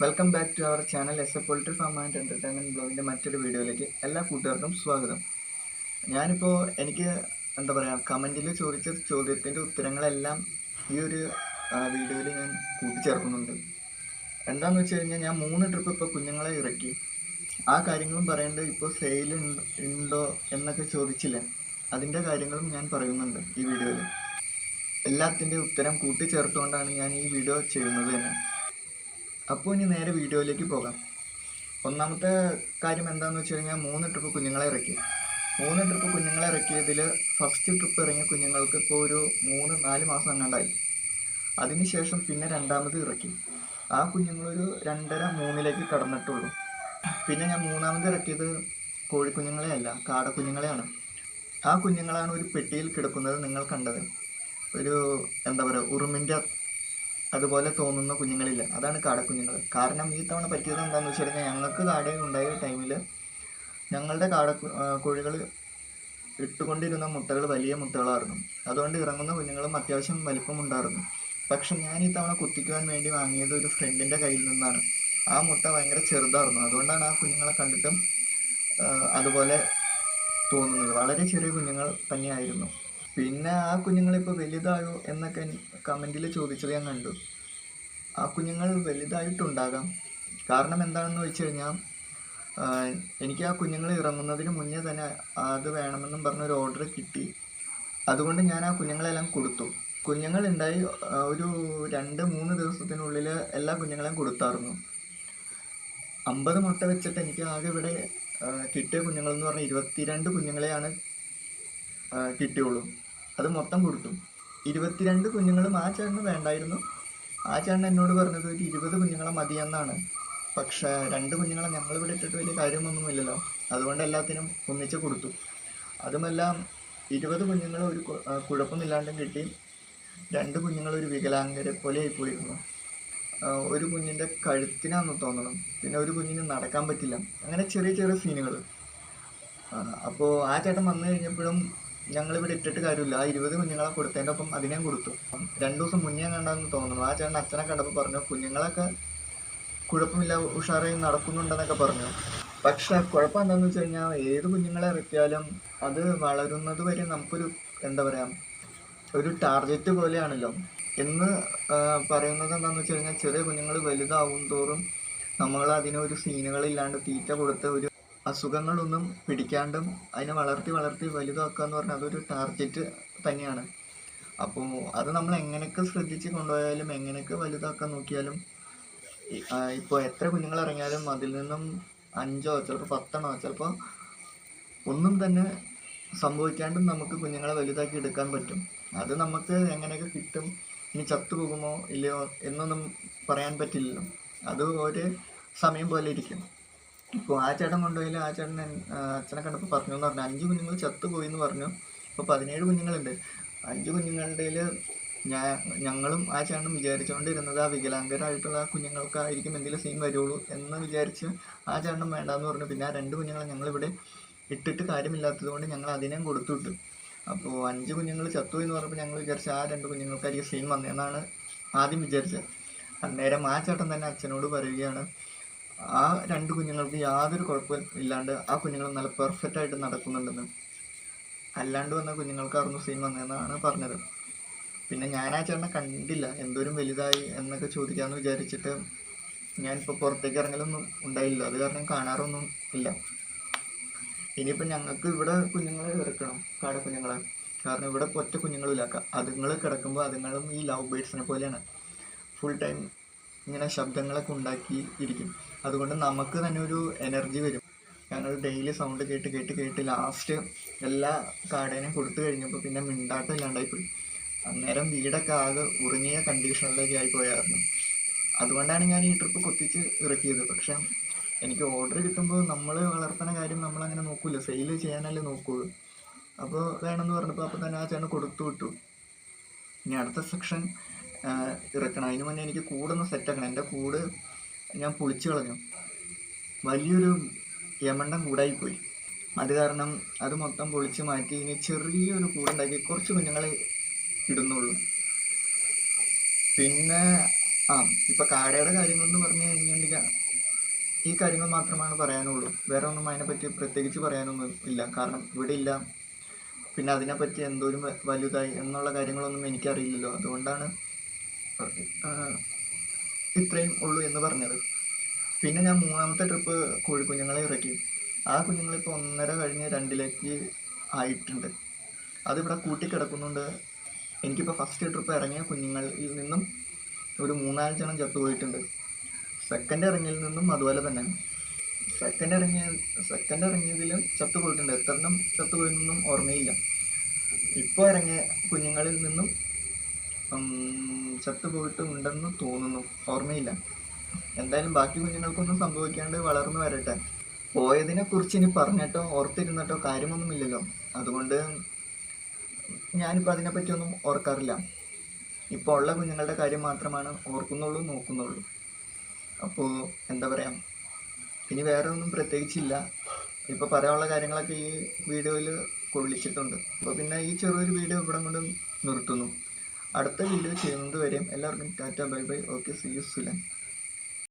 Welcome back to our channel S A poultry farm and entertainment ബ്ലോഗിൻ്റെ മറ്റൊരു വീഡിയോയിലേക്ക് എല്ലാ കൂട്ടുകാർക്കും സ്വാഗതം. ഞാനിപ്പോൾ എനിക്ക് എന്താ പറയുക, കമൻറ്റിൽ ചോദിച്ച ചോദ്യത്തിൻ്റെ ഉത്തരങ്ങളെല്ലാം ഈ ഒരു വീഡിയോയിൽ ഞാൻ കൂട്ടിച്ചേർക്കുന്നുണ്ട്. എന്താണെന്ന് വെച്ച് കഴിഞ്ഞാൽ, ഞാൻ 3 ട്രിപ്പ് ഇപ്പോൾ കുഞ്ഞുങ്ങളെ ഇറക്കി. ആ കാര്യങ്ങളും പറയേണ്ടത്, ഇപ്പോൾ സെയിൽ ഉണ്ടോ എന്നൊക്കെ ചോദിച്ചില്ല, അതിൻ്റെ കാര്യങ്ങളും ഞാൻ പറയുന്നുണ്ട് ഈ വീഡിയോയിൽ. എല്ലാത്തിൻ്റെ ഉത്തരം കൂട്ടിച്ചേർത്തുകൊണ്ടാണ് ഞാൻ ഈ വീഡിയോ ചെയ്യുന്നത് തന്നെ. അപ്പോൾ ഇനി നേരെ വീഡിയോയിലേക്ക് പോകാം. ഒന്നാമത്തെ കാര്യം എന്താണെന്ന് വെച്ച് കഴിഞ്ഞാൽ, 3 ട്രിപ്പ് കുഞ്ഞുങ്ങളെ ഇറക്കി. 3 ട്രിപ്പ് കുഞ്ഞുങ്ങളെ ഇറക്കിയതിൽ ഫസ്റ്റ് ട്രിപ്പ് ഇറങ്ങിയ കുഞ്ഞുങ്ങൾക്ക് ഇപ്പോൾ ഒരു 3-4 മാസം എങ്ങാണ്ടായി. അതിനുശേഷം പിന്നെ രണ്ടാമത് ഇറക്കി. ആ കുഞ്ഞുങ്ങളൊരു 2.5-3 കടന്നിട്ടുള്ളൂ. പിന്നെ ഞാൻ മൂന്നാമത് ഇറക്കിയത് കോഴിക്കുഞ്ഞുങ്ങളെയല്ല, കാടക്കുഞ്ഞുങ്ങളെയാണ്. ആ കുഞ്ഞുങ്ങളാണ് ഒരു പെട്ടിയിൽ കിടക്കുന്നത് നിങ്ങൾ കണ്ടത്. ഒരു എന്താ പറയുക, ഉറുമിൻ്റെ അതുപോലെ തോന്നുന്ന കുഞ്ഞുങ്ങളില്ല, അതാണ് കാടക്കുഞ്ഞുങ്ങൾ. കാരണം ഈ തവണ പറ്റിയത് എന്താണെന്ന് വെച്ച് കഴിഞ്ഞാൽ, ഞങ്ങൾക്ക് കാട ഉണ്ടായ ടൈമിൽ ഞങ്ങളുടെ കോഴികൾ ഇട്ടുകൊണ്ടിരുന്ന മുട്ടകൾ വലിയ മുട്ടകളായിരുന്നു. അതുകൊണ്ട് ഇറങ്ങുന്ന കുഞ്ഞുങ്ങളും അത്യാവശ്യം വലിപ്പമുണ്ടായിരുന്നു. പക്ഷെ ഞാൻ ഈ തവണ കുത്തിക്കുവാൻ വേണ്ടി വാങ്ങിയത് ഒരു ഫ്രണ്ടിൻ്റെ കയ്യിൽ നിന്നാണ്. ആ മുട്ട ഭയങ്കര ചെറുതായിരുന്നു. അതുകൊണ്ടാണ് ആ കുഞ്ഞുങ്ങളെ കണ്ടിട്ടും അതുപോലെ തോന്നുന്നത്. വളരെ ചെറിയ കുഞ്ഞുങ്ങൾ തന്നെയായിരുന്നു. പിന്നെ ആ കുഞ്ഞുങ്ങളിപ്പോൾ വലുതായോ എന്നൊക്കെ കമൻറ്റിൽ ചോദിച്ചത് ഞാൻ കണ്ടു. ആ കുഞ്ഞുങ്ങൾ വലുതായിട്ടുണ്ടാകാം. കാരണം എന്താണെന്ന് വെച്ച് കഴിഞ്ഞാൽ, എനിക്ക് ആ കുഞ്ഞുങ്ങൾ ഇറങ്ങുന്നതിന് മുന്നേ തന്നെ അത് വേണമെന്നും പറഞ്ഞൊരു ഓർഡർ കിട്ടി. അതുകൊണ്ട് ഞാൻ ആ കുഞ്ഞുങ്ങളെല്ലാം കൊടുത്തു. കുഞ്ഞുങ്ങൾ ഉണ്ടായി ഒരു 2-3 ദിവസത്തിനുള്ളിൽ എല്ലാ കുഞ്ഞുങ്ങളെയും കൊടുത്തായിരുന്നു. 50 മുട്ട വെച്ചിട്ട് എനിക്ക് ആകെ ഇവിടെ കിട്ടിയ കുഞ്ഞുങ്ങളെന്ന് പറഞ്ഞാൽ 22 കുഞ്ഞുങ്ങളെയാണ് കിട്ടിയുള്ളൂ. അത് മൊത്തം കൊടുത്തു. 22 കുഞ്ഞുങ്ങളും ആ ചേട്ടന് വേണ്ടായിരുന്നു. ആ ചേട്ടൻ എന്നോട് പറഞ്ഞത് ഒരു 20 കുഞ്ഞുങ്ങളെ മതിയെന്നാണ്. പക്ഷേ 2 കുഞ്ഞുങ്ങളെ ഞങ്ങളിവിടെ ഇട്ടിട്ട് വലിയ കാര്യമൊന്നുമില്ലല്ലോ, അതുകൊണ്ട് എല്ലാത്തിനും ഒന്നിച്ച് കൊടുത്തു. അതുമെല്ലാം 20 കുഞ്ഞുങ്ങൾ ഒരു കുഴപ്പമില്ലാണ്ടും കിട്ടി. 2 കുഞ്ഞുങ്ങൾ ഒരു വികലാംഗരെ പോലെ ആയിപ്പോയിരുന്നു. ഒരു കുഞ്ഞിൻ്റെ കഴുത്തിനാന്ന് തോന്നണം, പിന്നെ ഒരു കുഞ്ഞിന് നടക്കാൻ പറ്റില്ല. അങ്ങനെ ചെറിയ ചെറിയ സീനുകൾ. അപ്പോൾ ആ ചേട്ടൻ വന്നു കഴിഞ്ഞപ്പോഴും ഞങ്ങളിവിടെ ഇട്ടിട്ട് കാര്യമില്ല, ആ 20 കുഞ്ഞുങ്ങളെ കൊടുത്തതിൻ്റെ ഒപ്പം അതിനെയും കൊടുത്തു. 2 ദിവസം മുന്നേ കണ്ടെന്ന് തോന്നുന്നു. ആ ചേട്ടൻ അച്ഛനെ കണ്ടപ്പോൾ പറഞ്ഞു, കുഞ്ഞുങ്ങളൊക്കെ കുഴപ്പമില്ല, ഉഷാറായി നടക്കുന്നുണ്ടെന്നൊക്കെ പറഞ്ഞു. പക്ഷെ കുഴപ്പം എന്താണെന്ന് വെച്ച് കഴിഞ്ഞാൽ, ഏത് കുഞ്ഞുങ്ങളെ ഇറക്കിയാലും അത് വളരുന്നത് വരെ നമുക്കൊരു എന്താ പറയുക, ഒരു ടാർഗറ്റ് പോലെയാണല്ലോ. എന്ന് പറയുന്നത് എന്താണെന്ന് വെച്ച് കഴിഞ്ഞാൽ, ചെറിയ കുഞ്ഞുങ്ങൾ വലുതാവും തോറും നമ്മൾ അതിനൊരു സീനുകളില്ലാണ്ട് തീറ്റ കൊടുത്ത് ഒരു അസുഖങ്ങളൊന്നും പിടിക്കാണ്ടും അതിനെ വളർത്തി വളർത്തി വലുതാക്കുക എന്ന് പറഞ്ഞാൽ അതൊരു ടാർഗറ്റ് തന്നെയാണ്. അപ്പോൾ അത് നമ്മൾ എങ്ങനെയൊക്കെ ശ്രദ്ധിച്ച് കൊണ്ടുപോയാലും എങ്ങനെയൊക്കെ വലുതാക്കാൻ നോക്കിയാലും, ഇപ്പോൾ എത്ര കുഞ്ഞുങ്ങൾ ഇറങ്ങിയാലും അതിൽ നിന്നും 5 ചിലപ്പോൾ 10 ചിലപ്പോൾ ഒന്നും തന്നെ സംഭവിക്കാണ്ടും നമുക്ക് കുഞ്ഞുങ്ങളെ വലുതാക്കി എടുക്കാൻ പറ്റും. അത് നമുക്ക് എങ്ങനെയൊക്കെ കിട്ടും, ഇനി ചത്തുപോകുമോ ഇല്ലയോ എന്നൊന്നും പറയാൻ പറ്റില്ലല്ലോ. അത് ഒരു സമയം പോലെ ഇരിക്കും. ഇപ്പോൾ ആ ചേട്ടൻ കൊണ്ടുപോയില്ല, ആ ചേട്ടൻ അച്ഛനെ കണ്ടപ്പോൾ പറഞ്ഞു എന്ന് പറഞ്ഞു, 5 കുഞ്ഞുങ്ങൾ ചത്തുപോയി എന്ന് പറഞ്ഞു. ഇപ്പോൾ 17 കുഞ്ഞുങ്ങളുണ്ട്. 5 കുഞ്ഞുങ്ങളുടെ ഞങ്ങളും ആ ചേട്ടനും വിചാരിച്ചുകൊണ്ടിരുന്നത് ആ വികലാംഗരായിട്ടുള്ള ആ കുഞ്ഞുങ്ങൾക്കായിരിക്കും എന്തെങ്കിലും സീൻ വരുള്ളൂ എന്ന് വിചാരിച്ച് ആ ചേട്ടനും വേണ്ടാന്ന് പറഞ്ഞു. പിന്നെ ആ 2 കുഞ്ഞുങ്ങളെ ഞങ്ങളിവിടെ ഇട്ടിട്ട് കാര്യമില്ലാത്തത് കൊണ്ട് ഞങ്ങൾ അതിനെയും കൊടുത്തു വിട്ടു. അപ്പോൾ 5 കുഞ്ഞുങ്ങൾ ചത്തുപോയി എന്ന് പറഞ്ഞപ്പോൾ ഞങ്ങൾ വിചാരിച്ച ആ 2 കുഞ്ഞുങ്ങൾക്കായിരിക്കും സീൻ വന്നതെന്നാണ് ആദ്യം വിചാരിച്ചത്. അന്നേരം ആ ചേട്ടൻ തന്നെ അച്ഛനോട് പറയുകയാണ്, ആ 2 കുഞ്ഞുങ്ങൾക്ക് യാതൊരു കുഴപ്പവും ഇല്ലാണ്ട് ആ കുഞ്ഞുങ്ങൾ നല്ല പെർഫെക്റ്റ് ആയിട്ട് നടക്കുന്നുണ്ടെന്ന്. അല്ലാണ്ട് വന്ന കുഞ്ഞുങ്ങൾക്കായിരുന്നു സീൻ വന്നതെന്നാണ് പറഞ്ഞത്. പിന്നെ ഞാൻ ആ ചേട്ടനെ കണ്ടില്ല, എന്തോരം വലുതായി എന്നൊക്കെ ചോദിക്കാമെന്ന് വിചാരിച്ചിട്ട് ഞാനിപ്പോൾ പുറത്തേക്ക് ഇറങ്ങലൊന്നും ഉണ്ടായില്ല. അത് കാരണം കാണാറൊന്നും ഇല്ല. ഇനിയിപ്പോൾ ഞങ്ങൾക്ക് ഇവിടെ കുഞ്ഞുങ്ങളെ ഇറക്കണം, കാടക്കുഞ്ഞുങ്ങളെ. കാരണം ഇവിടെ ഒറ്റ കുഞ്ഞുങ്ങളില്ല. അതുങ്ങൾ കിടക്കുമ്പോൾ അതുങ്ങളും ഈ ലവ് ബേഡ്സിനെ പോലെയാണ്, ഫുൾ ടൈം ഇങ്ങനെ ശബ്ദങ്ങളൊക്കെ ഉണ്ടാക്കി ഇരിക്കും. അതുകൊണ്ട് നമുക്ക് തന്നെ ഒരു എനർജി വരും. ഞങ്ങൾ ഡെയിലി സൗണ്ട് കേട്ട് കേട്ട് കേട്ട് ലാസ്റ്റ് എല്ലാ കാടേനെയും കൊടുത്തു കഴിഞ്ഞപ്പോൾ പിന്നെ മിണ്ടാട്ടം ഇല്ലാണ്ടായിപ്പോയി. അന്നേരം വീടൊക്കെ ആകെ ഉറങ്ങിയ കണ്ടീഷനിലേക്ക് ആയിപ്പോയായിരുന്നു. അതുകൊണ്ടാണ് ഞാൻ ഈ ട്രിപ്പ് കൊത്തിച്ച് ഇറക്കിയത്. പക്ഷെ എനിക്ക് ഓർഡർ കിട്ടുമ്പോൾ നമ്മൾ വളർത്തുന്ന കാര്യം നമ്മളങ്ങനെ നോക്കൂല, സെയിൽ ചെയ്യാനല്ലേ നോക്കുള്ളൂ. അപ്പോൾ വേണമെന്ന് പറഞ്ഞപ്പോൾ അപ്പോൾ തന്നെ ആ ചേട്ടൻ കൊടുത്തു വിട്ടു. ഇനി അടുത്ത സെക്ഷൻ ഇറക്കണം. അതിന് മുന്നേ എനിക്ക് കൂടൊന്ന് സെറ്റാക്കണം. എൻ്റെ കൂട് ഞാൻ പൊളിച്ചു കളഞ്ഞു. വലിയൊരു യമണ്ടൻ കൂടായിപ്പോയി. അത് കാരണം അത് മൊത്തം പൊളിച്ച് മാറ്റി ഇനി ചെറിയൊരു കൂടുണ്ടാക്കി കുറച്ച് കുഞ്ഞുങ്ങളെ ഇടുന്നുള്ളൂ. പിന്നെ ആ ഇപ്പം കാടയുടെ കാര്യങ്ങളെന്ന് പറഞ്ഞു കഴിഞ്ഞിട്ടുണ്ടെങ്കിൽ ഈ കാര്യങ്ങൾ മാത്രമാണ് പറയാനുള്ളൂ. വേറെ ഒന്നും അതിനെപ്പറ്റി പ്രത്യേകിച്ച് പറയാനൊന്നും ഇല്ല. കാരണം ഇവിടെ ഇല്ല. പിന്നെ അതിനെപ്പറ്റി എന്തോരം വലുതായി എന്നുള്ള കാര്യങ്ങളൊന്നും എനിക്കറിയില്ലല്ലോ. അതുകൊണ്ടാണ് ഇത്രയും ഉള്ളൂ എന്ന് പറഞ്ഞത്. പിന്നെ ഞാൻ മൂന്നാമത്തെ ട്രിപ്പ് കോഴിക്കുഞ്ഞുങ്ങളെ ഇറക്കി. ആ കുഞ്ഞുങ്ങളിപ്പോൾ 1.5 കഴിഞ്ഞ് 2 ആയിട്ടുണ്ട്. അതിവിടെ കൂട്ടിക്കിടക്കുന്നുണ്ട്. എനിക്കിപ്പോൾ ഫസ്റ്റ് ട്രിപ്പ് ഇറങ്ങിയ കുഞ്ഞുങ്ങളിൽ നിന്നും ഒരു 3-4 ചത്തുപോയിട്ടുണ്ട്. സെക്കൻഡ് ഇറങ്ങിയിൽ നിന്നും അതുപോലെ തന്നെ. സെക്കൻഡ് ഇറങ്ങിയതിലും ചത്തുപോയിട്ടുണ്ട്. എത്രണ്ണം ചത്തുപോയെന്നൊന്നും ഓർമ്മയില്ല. ഇപ്പോൾ ഇറങ്ങിയ കുഞ്ഞുങ്ങളിൽ നിന്നും ചത്തുപോയിട്ട് ഉണ്ടെന്ന് തോന്നുന്നു, ഓർമ്മയില്ല. എന്തായാലും ബാക്കി കുഞ്ഞുങ്ങൾക്കൊന്നും സംഭവിക്കാണ്ട് വളർന്നു വരട്ടെ. പോയതിനെ കുറിച്ച് ഇനി പറഞ്ഞിട്ടോ ഓർത്തിരുന്നിട്ടോ കാര്യമൊന്നുമില്ലല്ലോ. അതുകൊണ്ട് ഞാനിപ്പോൾ അതിനെപ്പറ്റിയൊന്നും ഓർക്കാറില്ല. ഇപ്പോൾ ഉള്ള കുഞ്ഞുങ്ങളുടെ കാര്യം മാത്രമാണ് ഓർക്കുന്നുള്ളൂ, നോക്കുന്നുള്ളൂ. അപ്പോൾ എന്താ പറയുക, ഇനി വേറെ ഒന്നും പ്രത്യേകിച്ചില്ല. ഇപ്പോൾ പറയാനുള്ള കാര്യങ്ങളൊക്കെ ഈ വീഡിയോയിൽ കൊള്ളിച്ചിട്ടുണ്ട്. അപ്പോൾ പിന്നെ ഈ ചെറിയൊരു വീഡിയോ ഇവിടെ കൊണ്ട് നിർത്തുന്നു. അടുത്ത വീഡിയോ ചെയ്യുന്നത് വരെയും എല്ലാവർക്കും tata, bye bye. Okay, see you soon.